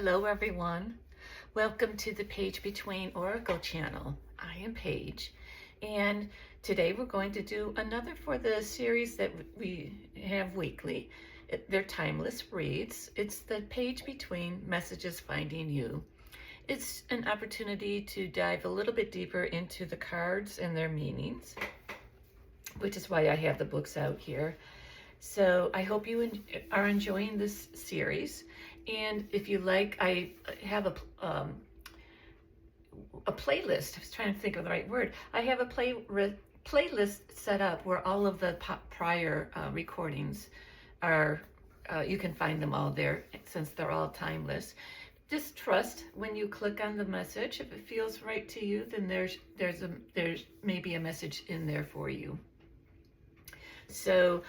Hello everyone. Welcome to the Page Between Oracle channel. I am Paige, and today we're going to do another for the series that we have weekly. They're timeless reads. It's the Page Between Messages Finding You. It's an opportunity to dive a little bit deeper into the cards and their meanings, which is why I have the books out here. So I hope you are enjoying this series. And if you like, I have a playlist. I was trying to think of the right word. I have a playlist set up where all of the prior recordings are, you can find them all there since they're all timeless. Just trust when you click on the message. If it feels right to you, then there's maybe a message in there for you. So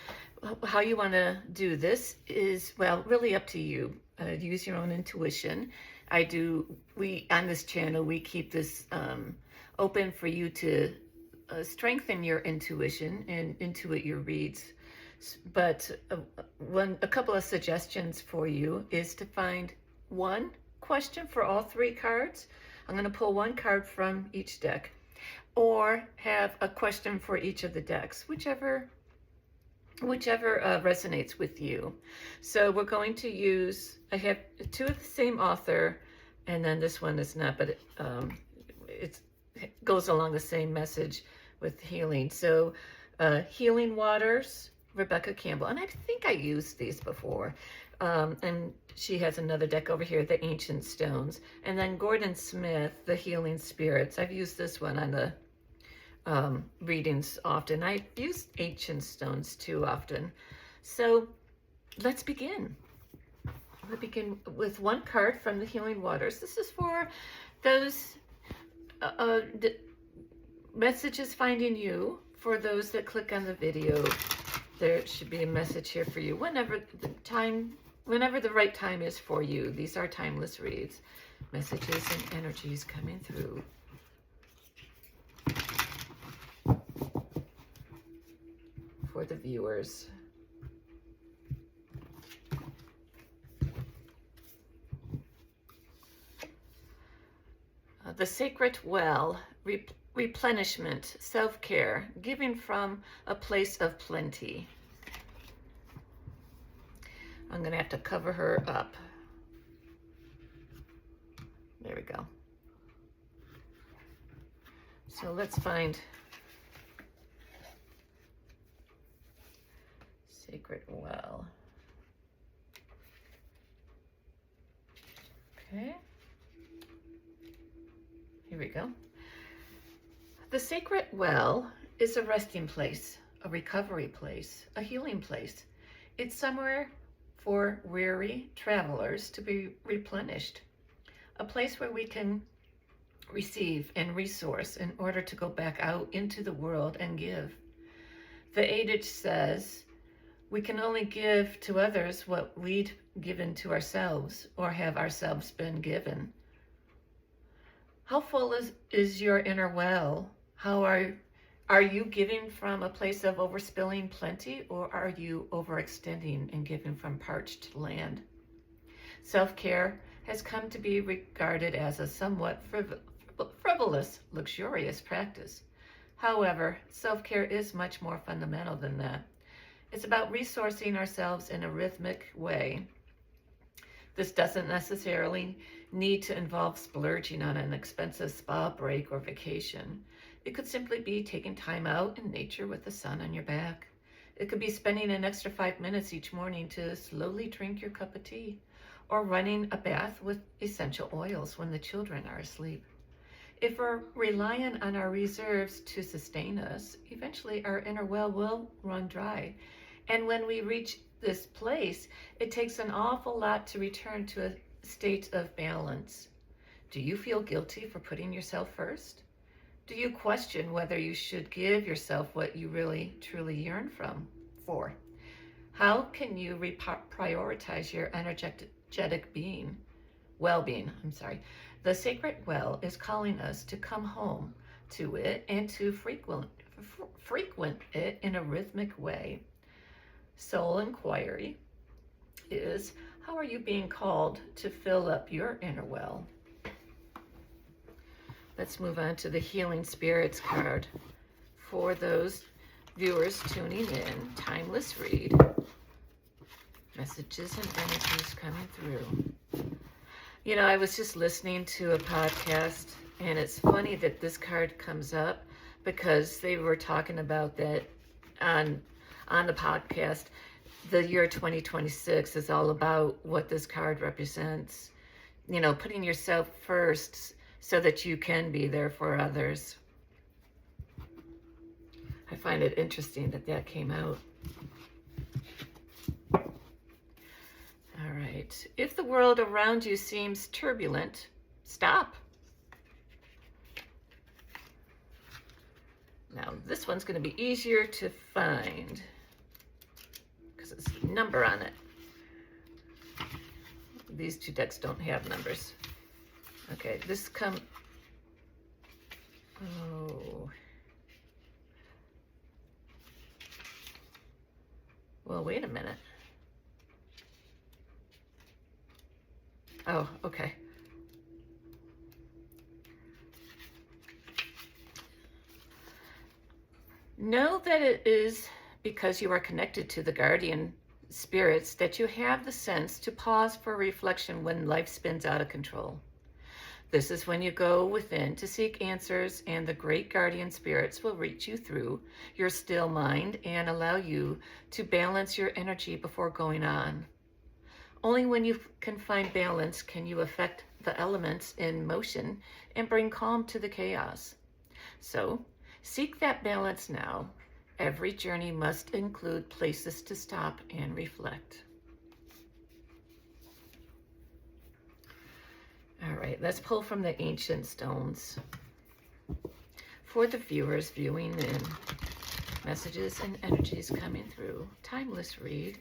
how you want to do this is, well, really up to you. Use your own intuition. We on this channel, we keep this open for you to strengthen your intuition and intuit your reads. But a couple of suggestions for you is to find one question for all three cards. I'm going to pull one card from each deck, or have a question for each of the decks, whichever resonates with you. So we're going to use, I have two of the same author, and then this one is not, but it goes along the same message with healing. So Healing Waters, Rebecca Campbell, and I think I used these before. And she has another deck over here, the Ancient Stones. And then Gordon Smith, the Healing Spirits. I've used this one on the readings often. I use Ancient Stones too often. So let's begin. We'll begin with one card from the Healing Waters. This is for those messages finding you. For those that click on the video, there should be a message here for you whenever the right time is for you. These are timeless reads. Messages and energies coming through. For the viewers. The Sacred Well, replenishment, self-care, giving from a place of plenty. I'm going to have to cover her up. There we go. So let's find Sacred Well. Okay. Here we go. The Sacred Well is a resting place, a recovery place, a healing place. It's somewhere for weary travelers to be replenished, a place where we can receive and resource in order to go back out into the world and give. The adage says, we can only give to others what we'd given to ourselves or have ourselves been given. How full is your inner well? How are you giving from a place of overspilling plenty, or are you overextending and giving from parched land? Self-care has come to be regarded as a somewhat frivolous, luxurious practice. However, self-care is much more fundamental than that. It's about resourcing ourselves in a rhythmic way. This doesn't necessarily need to involve splurging on an expensive spa break or vacation. It could simply be taking time out in nature with the sun on your back. It could be spending an extra 5 minutes each morning to slowly drink your cup of tea, or running a bath with essential oils when the children are asleep. If we're relying on our reserves to sustain us, eventually our inner well will run dry. And when we reach this place, it takes an awful lot to return to a state of balance. Do you feel guilty for putting yourself first? Do you question whether you should give yourself what you really, truly yearn for? How can you prioritize your energetic well-being? The Sacred Well is calling us to come home to it and to frequent it in a rhythmic way. Soul inquiry is, How are you being called to fill up your inner well? Let's move on to the Healing Spirits card. For those viewers tuning in, timeless read. Messages and energies coming through. You know, I was just listening to a podcast, and it's funny that this card comes up because they were talking about that on the podcast. The year 2026 is all about what this card represents. You know, putting yourself first so that you can be there for others. I find it interesting that that came out. All right. If the world around you seems turbulent, stop. Now, this one's going to be easier to find because it's a number on it. These two decks don't have numbers. Okay, this oh. Well, wait a minute. Oh, okay. Know that it is because you are connected to the guardian spirits that you have the sense to pause for reflection when life spins out of control. This is when you go within to seek answers, and the great guardian spirits will reach you through your still mind and allow you to balance your energy before going on. Only when you can find balance can you affect the elements in motion and bring calm to the chaos. So, seek that balance now. Every journey must include places to stop and reflect. All right, let's pull from the ancient stones. For the viewers viewing in, messages and energies coming through. Timeless read.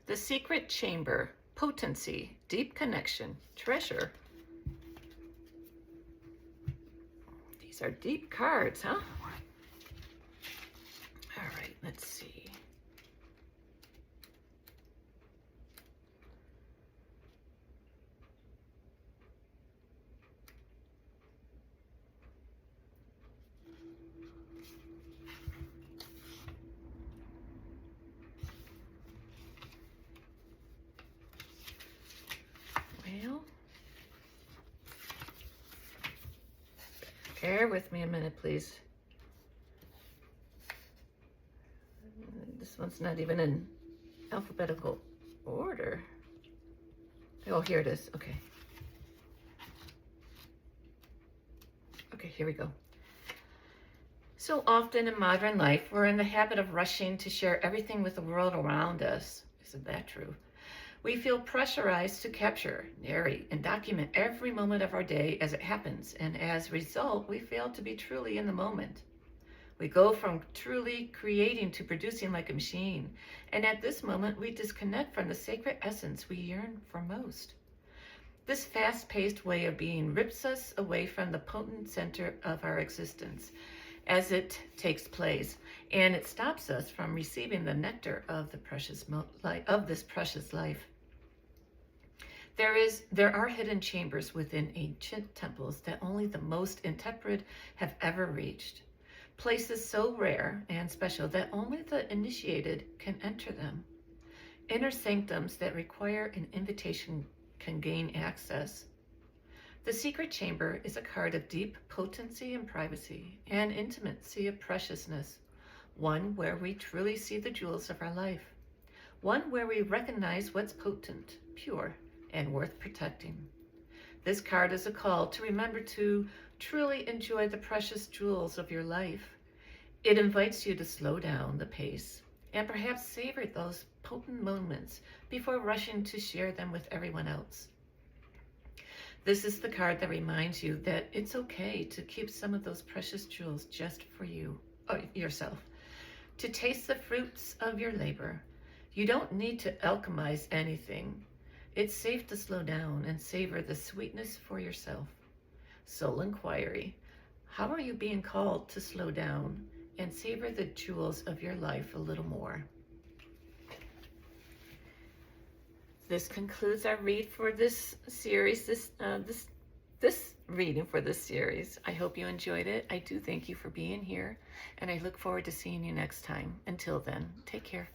The secret chamber. Potency, deep connection, treasure. These are deep cards, huh? All right, let's see. Well, bear with me a minute, please. This one's not even in alphabetical order. Oh, here it is. Okay. Okay, here we go. So often in modern life, we're in the habit of rushing to share everything with the world around us. Isn't that true? We feel pressurized to capture, narrate, and document every moment of our day as it happens, and as a result, we fail to be truly in the moment. We go from truly creating to producing like a machine, and at this moment, we disconnect from the sacred essence we yearn for most. This fast-paced way of being rips us away from the potent center of our existence as it takes place, and it stops us from receiving the nectar of the precious this precious life. There are hidden chambers within ancient temples that only the most intrepid have ever reached. Places so rare and special that only the initiated can enter them. Inner sanctums that require an invitation can gain access. The secret chamber is a card of deep potency and privacy, and intimacy of preciousness, one where we truly see the jewels of our life, one where we recognize what's potent, pure, and worth protecting. This card is a call to remember to truly enjoy the precious jewels of your life. It invites you to slow down the pace and perhaps savor those potent moments before rushing to share them with everyone else. This is the card that reminds you that it's okay to keep some of those precious jewels just for you, or yourself, to taste the fruits of your labor. You don't need to alchemize anything. It's safe to slow down and savor the sweetness for yourself. Soul Inquiry. How are you being called to slow down and savor the jewels of your life a little more? This concludes our read for this series, this reading for this series. I hope you enjoyed it. I do thank you for being here, and I look forward to seeing you next time. Until then, take care.